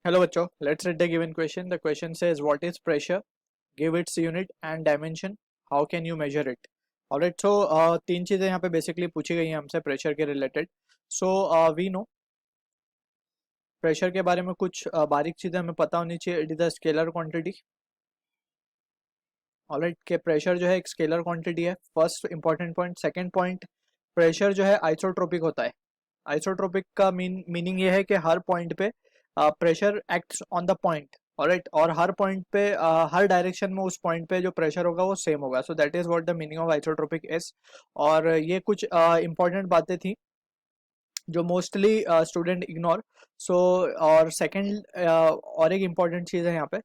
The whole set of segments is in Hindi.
Hello बच्चों, let's read the given question. The question says what is pressure? Give its unit and dimension. How can you measure it? Alright, so तीन चीजें यहाँ पे बेसिकली पूछी गई हैं हमसे प्रेशर के related. So we know pressure के बारे में कुछ बारीक चीजें हमें पता होनी चाहिए. It is a scalar quantity. Alright, के प्रेशर जो है एक स्केलर क्वांटिटी है. First important point. Second point, pressure जो है आइसोट्रोपिक होता है. आइसोट्रोपिक का मीनिंग ये है कि हर पॉइंट पे pressure acts on the point. Alright, और हर पॉइंट पे हर डायरेक्शन में उस पॉइंट पे जो प्रेशर होगा वो सेम होगा. So that is what the meaning of isotropic is. और ये कुछ इंपॉर्टेंट बातें थी जो मोस्टली स्टूडेंट इग्नोर. सो और सेकंड और एक इम्पॉर्टेंट चीज़ है यहाँ पे.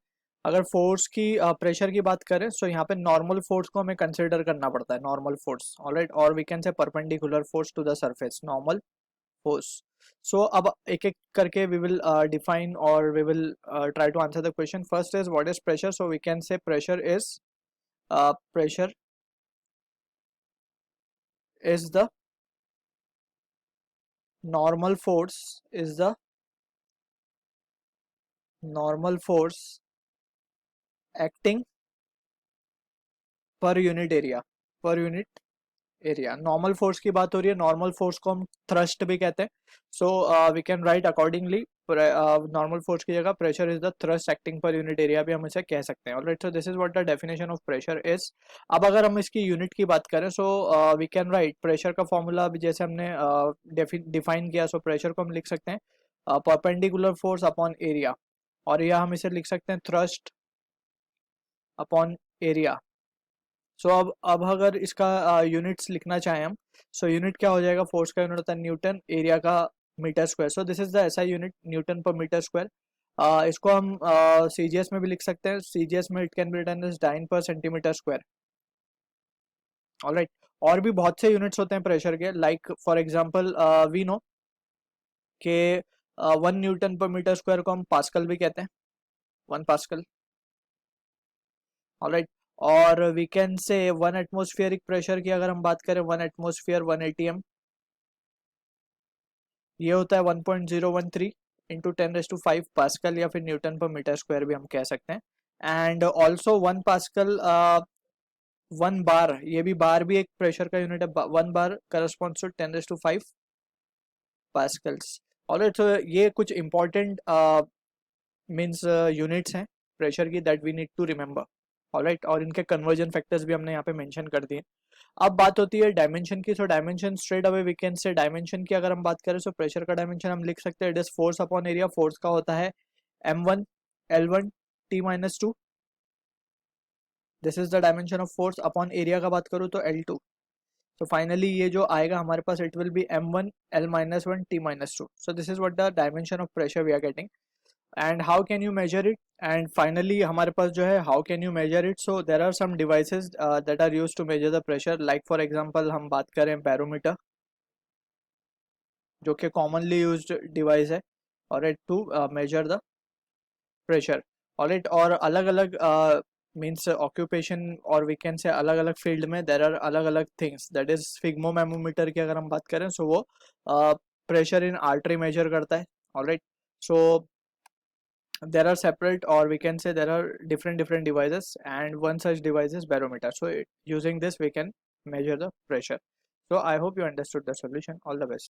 अगर फोर्स की प्रेशर की बात करें सो यहाँ पे नॉर्मल फोर्स को हमें कंसिडर करना पड़ता है. नॉर्मल फोर्स, ऑलराइट, और we can say perpendicular force to the surface, normal force. So अब एक एक करके वी विल डिफाइन और we will try to answer the question. First is what is pressure. So we can say pressure is the normal force is the normal force acting per unit area. Normal force की बात हो रही है. नॉर्मल फोर्स को हम थ्रस्ट भी कहते हैं. So we can write accordingly normal force की जगह pressure is the thrust acting per unit area भी हम इसे कह सकते हैं. Alright, so this is what the definition of pressure is. अब अगर हम इसकी यूनिट की बात करें so we can write pressure का फॉर्मूला अभी जैसे हमने डिफाइन किया. सो प्रेशर को हम लिख सकते हैं परपेंडिकुलर फोर्स अपॉन एरिया, और या हम इसे लिख सकते हैं थ्रस्ट अपॉन एरिया. सो अब अगर इसका यूनिट्स लिखना चाहें हम, सो यूनिट क्या हो जाएगा. फोर्स का यूनिट होता है न्यूटन, एरिया का metre square. So this is the SI unit newton per metre square. इसको हम सीजीएस में भी लिख सकते हैं. सीजीएस में it can be written as dyne per centimetre square. Alright, और भी बहुत से यूनिट्स होते हैं प्रेशर के. Like for example we know के 1 न्यूटन पर मीटर स्क्वायर को हम पास्कल भी कहते हैं. 1 पास्कल. ऑलराइट, और वी कैन से 1 एटमॉस्फेरिक प्रेशर की अगर हम बात करें, 1 एटमॉस्फेयर 1 atm, ये होता है 1.013 इंटू 10⁵ पास्कल या फिर न्यूटन पर मीटर स्क्वायर भी हम कह सकते हैं. एंड ऑल्सो 1 पास्कल 1 बार, ये भी बार भी एक प्रेशर का यूनिट है. 1 bar corresponds to 10⁵ pascals. Alright, तो ये कुछ इंपॉर्टेंट मीन्स यूनिट्स हैं प्रेशर की that we need to remember. Alright, और इनके कन्वर्जन फैक्टर्स भी हमने यहाँ पे मेंशन कर दिए. अब बात होती है डायमेंशन की. सो dimension straight away we can say dimension की अगर हम बात करें सो प्रेशर का डायमेंशन हम लिख सकते हैं it is force upon area. Force का होता है m1 l1 t-2. This is the dimension of force. Upon area का बात करूँ तो l2. तो फाइनली ये जो आएगा हमारे पास it will be m1 l-1 t-2. So this is what the dimension of pressure we are getting. And how can you measure it. And finally हमारे पास जो है how can you measure it. So there are some devices that are use to measure the pressure. Like for example हम बात करें बैरोमीटर, जो कि कॉमनली यूज्ड डिवाइस है और to measure the pressure. Alright, और अलग अलग मीन्स ऑक्यूपेशन और वी कैन से अलग अलग फील्ड में देर आर अलग अलग थिंग्स. दैट इज स्फिग्मोमेमोमीटर की अगर हम बात करें सो वो प्रेशर इन आर्टरी मेजर करता है. Alright, so there are separate or we can say there are different devices, and one such device is barometer. So using this we can measure the pressure. So I hope you understood the solution. All the best.